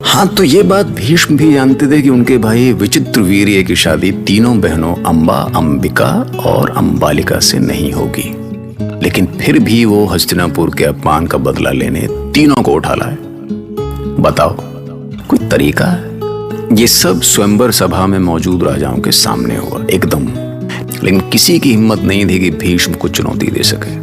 हाँ, तो ये बात भीष्म भी जानते थे कि उनके भाई विचित्रवीर्य की शादी तीनों बहनों अंबा, अंबिका और अंबालिका से नहीं होगी। लेकिन फिर भी वो हस्तिनापुर के अपमान का बदला लेने तीनों को उठा लाए। बताओ, कोई तरीका है? ये सब स्वयंवर सभा में मौजूद राजाओं के सामने हुआ एकदम, लेकिन किसी की हिम्मत नहीं थी कि भीष्म को चुनौती दे सके।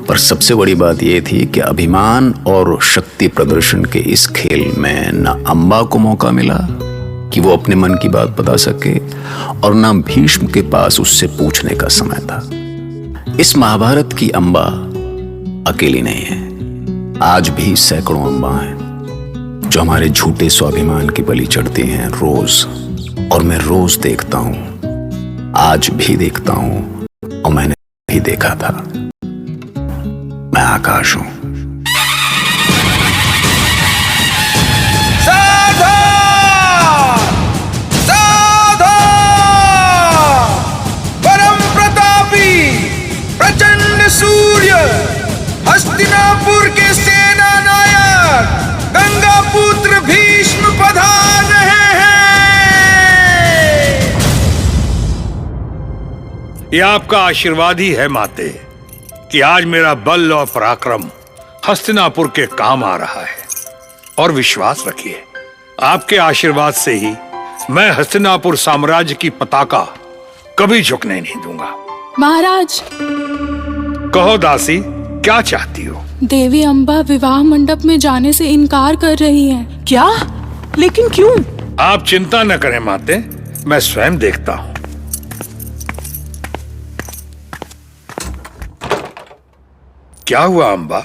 पर सबसे बड़ी बात यह थी कि अभिमान और शक्ति प्रदर्शन के इस खेल में न अंबा को मौका मिला कि वो अपने मन की बात बता सके, और न भीष्म के पास उससे पूछने का समय था। इस महाभारत की अंबा अकेली नहीं है। आज भी सैकड़ों अंबा हैं जो हमारे झूठे स्वाभिमान की बलि चढ़ती हैं रोज, और मैं रोज देखता हूं, आज भी देखता हूं, और मैंने भी देखा था। मैं आकाश हूं। सावधान! सावधान! परम प्रतापी प्रचंड सूर्य हस्तिनापुर के सेना नायक गंगा पुत्र भीष्म पधार रहे हैं। ये आपका आशीर्वाद ही है माते कि आज मेरा बल और पराक्रम हस्तिनापुर के काम आ रहा है। और विश्वास रखिए, आपके आशीर्वाद से ही मैं हस्तिनापुर साम्राज्य की पताका कभी झुकने नहीं दूंगा। महाराज, कहो दासी, क्या चाहती हो? देवी अंबा विवाह मंडप में जाने से इनकार कर रही हैं। क्या? लेकिन क्यों? आप चिंता न करें माते, मैं स्वयं देखता हूं। क्या हुआ अंबा,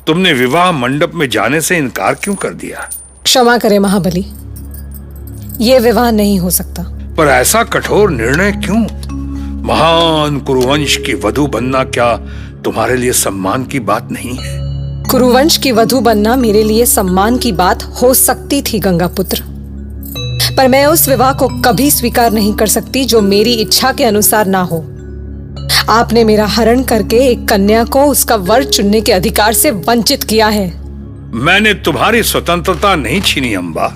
तुमने विवाह मंडप में जाने से इनकार क्यों कर दिया? क्षमा करें महाबली, ये विवाह नहीं हो सकता। पर ऐसा कठोर निर्णय क्यों? महान कुरुवंश की वधू बनना क्या तुम्हारे लिए सम्मान की बात नहीं है? कुरुवंश की वधू बनना मेरे लिए सम्मान की बात हो सकती थी गंगा पुत्र, पर मैं उस विवाह को कभी स्वीकार नहीं कर सकती जो मेरी इच्छा के अनुसार ना हो। आपने मेरा हरण करके एक कन्या को उसका वर चुनने के अधिकार से वंचित किया है। मैंने तुम्हारी स्वतंत्रता नहीं छीनी अंबा।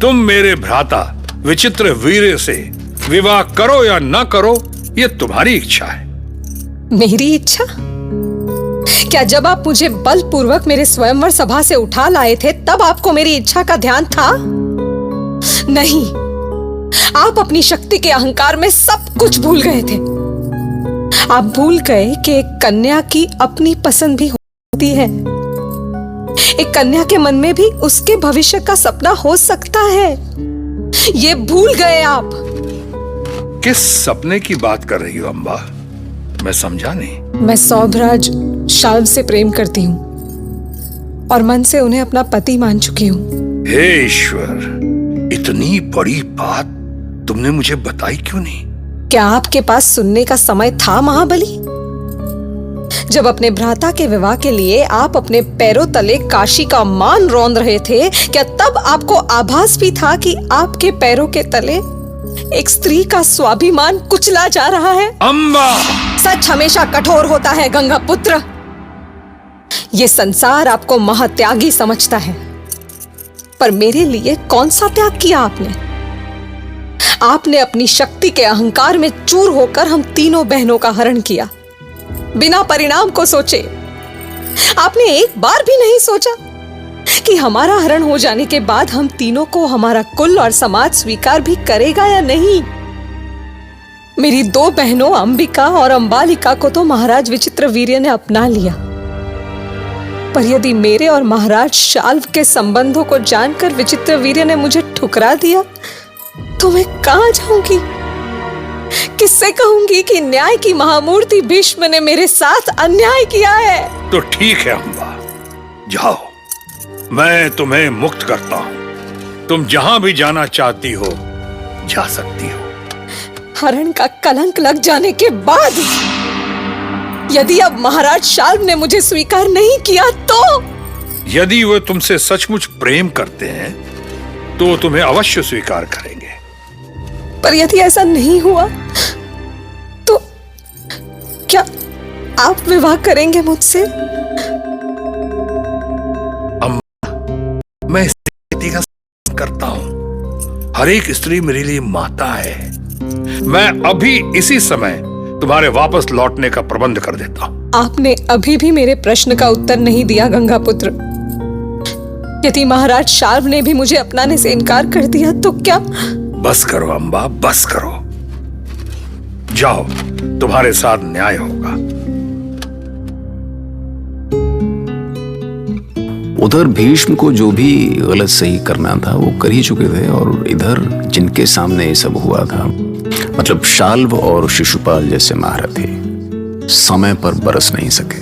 तुम मेरे भ्राता विचित्रवीर्य से विवाह करो या न करो, यह तुम्हारी इच्छा है। मेरी इच्छा? क्या जब आप मुझे बलपूर्वक मेरे स्वयंवर सभा से उठा लाए थे तब आपको मेरी इच्छा का ध्यान था? नहीं, आप अपनी शक्ति के अहंकार में सब कुछ भूल गए थे। आप भूल गए कि एक कन्या की अपनी पसंद भी होती है। एक कन्या के मन में भी उसके भविष्य का सपना हो सकता है। ये भूल गए आप। किस सपने की बात कर रही हो अंबा? मैं समझा नहीं। मैं सौभराज शाल्व से प्रेम करती हूँ और मन से उन्हें अपना पति मान चुकी हूँ। हे ईश्वर, इतनी बड़ी बात तुमने मुझे बताई क्यों नहीं? क्या आपके पास सुनने का समय था महाबली? जब अपने भ्राता के विवाह के लिए आप अपने पैरों तले काशी का मान रौंद रहे थे, क्या तब आपको आभास भी था कि आपके पैरों के तले एक स्त्री का स्वाभिमान कुचला जा रहा है? अंबा! सच हमेशा कठोर होता है गंगा पुत्र। ये संसार आपको महात्यागी समझता है, पर मेरे लिए कौन सा त्याग किया आपने? आपने अपनी शक्ति के अहंकार में चूर होकर हम तीनों बहनों का हरण किया, बिना परिणाम को सोचे। आपने एक बार भी नहीं सोचा कि हमारा हरण हो जाने के बाद हम तीनों को हमारा कुल और समाज स्वीकार भी करेगा या नहीं। मेरी दो बहनों अंबिका और अंबालिका को तो महाराज विचित्रवीर्य ने अपना लिया, पर यदि मेरे और महाराज शाल्व के संबंधों को जानकर विचित्रवीर्य ने मुझे ठुकरा दिया तो मैं कहां जाऊंगी? किससे कहूंगी कि न्याय की महामूर्ति भीष्म ने मेरे साथ अन्याय किया है? तो ठीक है अंबा, जाओ, मैं तुम्हें मुक्त करता हूं। तुम जहां भी जाना चाहती हो जा सकती हो। हरण का कलंक लग जाने के बाद यदि अब महाराज शाल्व ने मुझे स्वीकार नहीं किया तो? यदि वे तुमसे सचमुच प्रेम करते हैं तो तुम्हें अवश्य स्वीकार करेंगे। पर यदि ऐसा नहीं हुआ तो क्या आप विवाह करेंगे मुझसे? मैं करता हूं। हर एक स्त्री मेरे लिए माता है। मैं अभी इसी समय तुम्हारे वापस लौटने का प्रबंध कर देता हूं। आपने अभी भी मेरे प्रश्न का उत्तर नहीं दिया गंगापुत्र। यदि महाराज शाल्व ने भी मुझे अपनाने से इनकार कर दिया तो क्या? बस करो अम्बा, बस करो। जाओ, तुम्हारे साथ न्याय होगा। उधर भीष्म को जो भी गलत सही करना था वो कर ही चुके थे, और इधर जिनके सामने ये सब हुआ था, मतलब शाल्व और शिशुपाल जैसे महारथी समय पर बरस नहीं सके,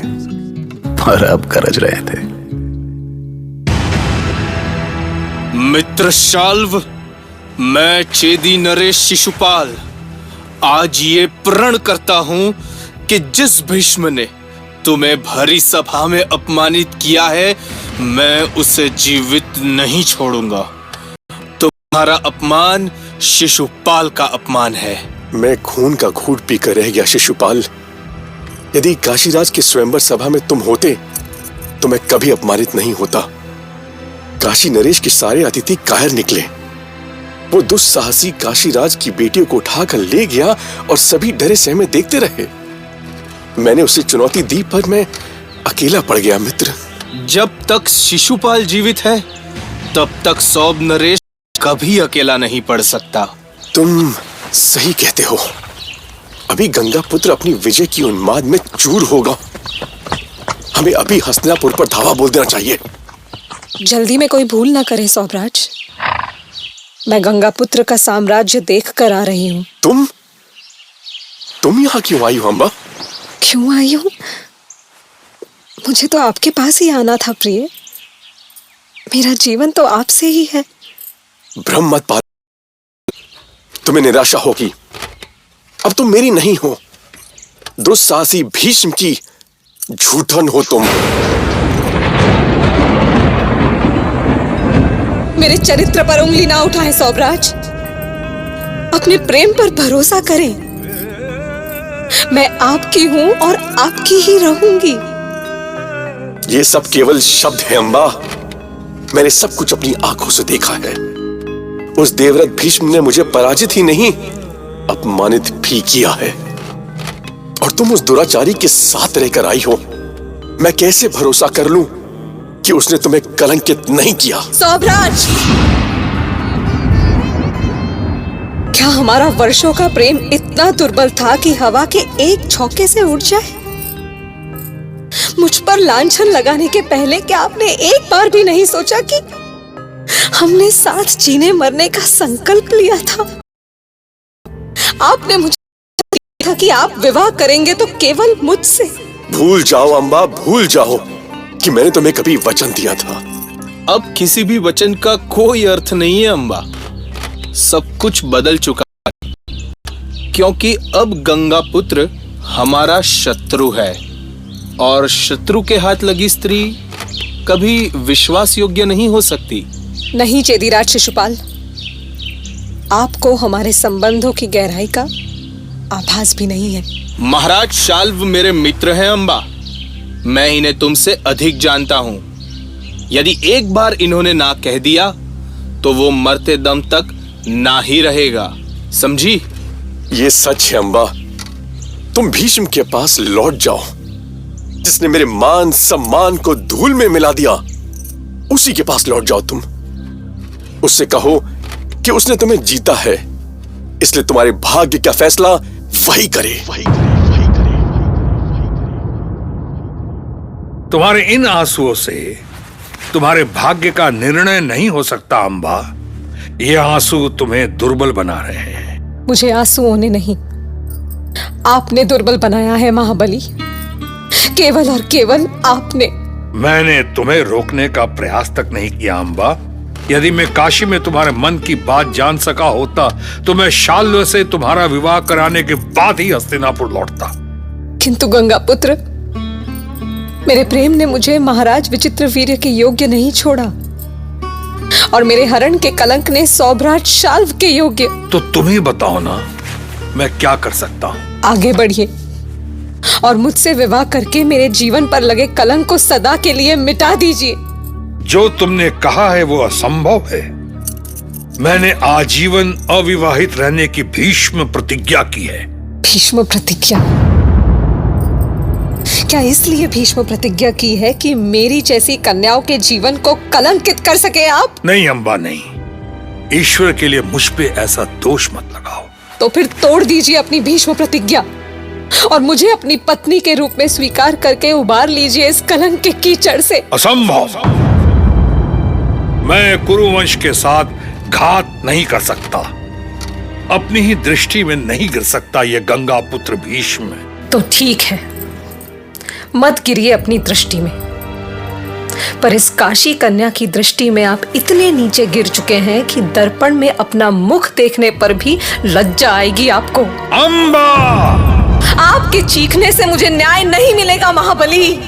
पर अब गरज रहे थे। मित्र शाल्व, मैं चेदी नरेश शिशुपाल आज ये प्रण करता हूं कि जिस भीष्म ने तुम्हें भरी सभा में अपमानित किया है, मैं उसे जीवित नहीं छोड़ूंगा। तुम्हारा अपमान शिशुपाल का अपमान है। मैं खून का घूंट पीकर रह गया शिशुपाल। यदि काशीराज के स्वयंवर सभा में तुम होते तो मैं कभी अपमानित नहीं होता। काशी नरेश के सारे अतिथि कायर निकले। वो दुस्साहसी काशीराज की बेटियों को उठाकर ले गया और सभी डरे सहमे देखते रहे। मैंने उसे चुनौती दी पर मैं अकेला पड़ गया मित्र। जब तक शिशुपाल जीवित है तब तक सौभ नरेश कभी अकेला नहीं पड़ सकता। तुम सही कहते हो। अभी गंगापुत्र अपनी विजय की उन्माद में चूर होगा। हमें अभी हस्तिनापुर पर धावा बोल देना चाहिए। जल्दी में कोई भूल ना करे सौभराज। मैं गंगापुत्र का साम्राज्य देख कर आ रही हूँ। तुम यहाँ क्यों आई हो अम्बा? क्यों आई हूँ? मुझे तो आपके पास ही आना था प्रिय। मेरा जीवन तो आपसे ही है। भ्रम मत पाल, तुम्हें निराशा होगी। अब तुम मेरी नहीं हो, दुस्साहसी भीष्म की झूठन हो तुम। मेरे चरित्र पर उंगली ना उठाएं सौभराज। अपने प्रेम पर भरोसा करें। मैं आपकी हूं और आपकी ही रहूंगी। ये सब केवल शब्द है अम्बा। मैंने सब कुछ अपनी आंखों से देखा है। उस देवव्रत भीष्म ने मुझे पराजित ही नहीं, अपमानित भी किया है। और तुम उस दुराचारी के साथ रहकर आई हो। मैं कैसे भरोसा कर लूं कि उसने तुम्हें कलंकित नहीं किया? सौभराज, क्या हमारा वर्षों का प्रेम इतना दुर्बल था कि हवा के एक झोंके से उड़ जाए? मुझ पर लांछन लगाने के पहले क्या आपने एक बार भी नहीं सोचा कि हमने साथ जीने मरने का संकल्प लिया था? आपने मुझे कहा कि आप विवाह करेंगे तो केवल मुझसे। भूल जाओ अम्बा, भूल जाओ कि मैंने तुम्हें कभी वचन दिया था। अब किसी भी वचन का कोई अर्थ नहीं है अम्बा। सब कुछ बदल चुका है, क्योंकि अब गंगापुत्र हमारा शत्रु है, और शत्रु के हाथ लगी स्त्री कभी विश्वास योग्य नहीं हो सकती। नहीं चेदीराज शिशुपाल, आपको हमारे संबंधों की गहराई का आभास भी नहीं है। महाराज शाल्व मेरे मित्र हैं अम्बा। मैं इन्हें तुमसे अधिक जानता हूं। यदि एक बार इन्होंने ना कह दिया तो वो मरते दम तक ना ही रहेगा, समझी? ये सच है अम्बा। तुम भीष्म के पास लौट जाओ, जिसने मेरे मान सम्मान को धूल में मिला दिया। उसी के पास लौट जाओ तुम। उससे कहो कि उसने तुम्हें जीता है, इसलिए तुम्हारे भाग्य का फैसला वही करे। तुम्हारे इन आंसुओं से तुम्हारे भाग्य का निर्णय नहीं हो सकता अम्बा। ये आंसू तुम्हें दुर्बल बना रहे हैं। मुझे आंसुओं ने नहीं, आपने दुर्बल बनाया है महाबली। केवल और केवल आपने। मैंने तुम्हें रोकने का प्रयास तक नहीं किया अम्बा। यदि मैं काशी में तुम्हारे मन की बात जान सका होता तो मैं शाल्व से तुम्हारा विवाह कराने के बाद ही हस्तिनापुर लौटता। किंतु गंगापुत्र, मेरे प्रेम ने मुझे महाराज विचित्रवीर्य के योग्य नहीं छोड़ा, और मेरे हरण के कलंक ने सौभराज शाल्व के योग्य। तो तुम ही बताओ ना, मैं क्या कर सकता हूं? आगे बढ़िए और मुझसे विवाह करके मेरे जीवन पर लगे कलंक को सदा के लिए मिटा दीजिए। जो तुमने कहा है वो असंभव है। मैंने आजीवन अविवाहित रहने की भीष्म प्रतिज्ञा की है। भीष्म प्रतिज्ञा? क्या इसलिए भीष्म प्रतिज्ञा की है कि मेरी जैसी कन्याओं के जीवन को कलंकित कर सके आप? नहीं अम्बा, नहीं। ईश्वर के लिए मुझ पे ऐसा दोष मत लगाओ। तो फिर तोड़ दीजिए अपनी भीष्म प्रतिज्ञा और मुझे अपनी पत्नी के रूप में स्वीकार करके उबार लीजिए इस कलंक के कीचड़ से। असंभव। मैं कुरुवंश के साथ घात नहीं कर सकता, अपनी ही दृष्टि में नहीं गिर सकता ये गंगा पुत्र भीष्म। तो ठीक है, मत गिरिए अपनी दृष्टि में, पर इस काशी कन्या की दृष्टि में आप इतने नीचे गिर चुके हैं कि दर्पण में अपना मुख देखने पर भी लज्जा आएगी आपको। अम्बा! आपके चीखने से मुझे न्याय नहीं मिलेगा महाबली।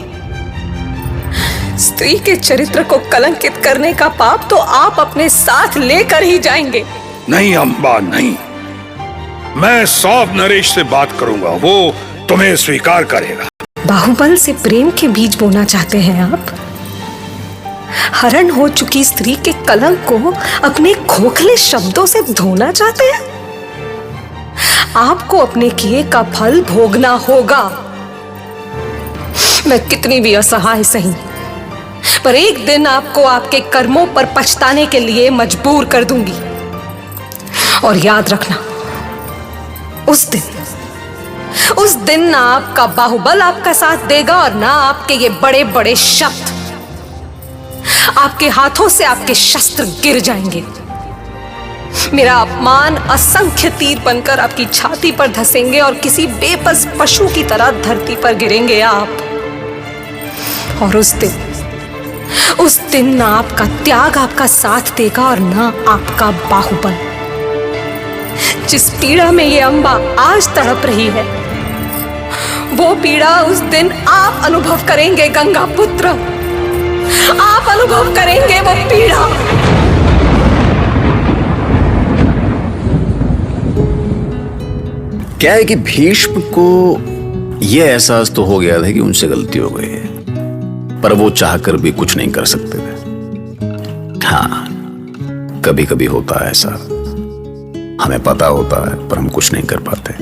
स्त्री के चरित्र को कलंकित करने का पाप तो आप अपने साथ लेकर ही जाएंगे। नहीं अम्बा, नहीं। मैं सौंफ नरेश से बात करूंगा, वो तुम्हें स्वीकार करेगा। बाहुबल से प्रेम के बीज बोना चाहते हैं आप? हरण हो चुकी स्त्री के कलंक को अपने खोखले शब्दों से धोना चाहते हैं? आपको अपने किए का फल भोगना होगा। मैं कितनी भी असहाय सही, पर एक दिन आपको आपके कर्मों पर पछताने के लिए मजबूर कर दूंगी। और याद रखना, उस दिन ना आपका बाहुबल आपका साथ देगा और ना आपके ये बड़े बड़े शब्द। आपके हाथों से आपके शस्त्र गिर जाएंगे। मेरा अपमान असंख्य तीर बनकर आपकी छाती पर धसेंगे और किसी बेबस पशु की तरह धरती पर गिरेंगे आप। और उस दिन ना आपका त्याग आपका साथ देगा और ना आपका बाहुबल। जिस पीड़ा में ये अम्बा आज तड़प रही है, वो पीड़ा उस दिन आप अनुभव करेंगे गंगा पुत्र। आप अनुभव करेंगे वो पीड़ा। क्या है कि भीष्म को यह एहसास तो हो गया था कि उनसे गलती हो गई है, पर वो चाहकर भी कुछ नहीं कर सकते थे। हाँ, कभी कभी होता है ऐसा, हमें पता होता है पर हम कुछ नहीं कर पाते।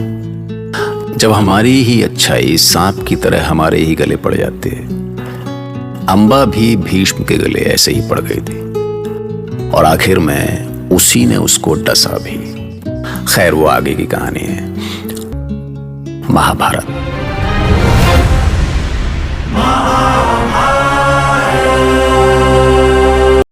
जब हमारी ही अच्छाई सांप की तरह हमारे ही गले पड़ जाती है। अम्बा भी भीष्म के गले ऐसे ही पड़ गई थी और आखिर में उसी ने उसको डसा भी। खैर, वो आगे की कहानी है, महाभारत।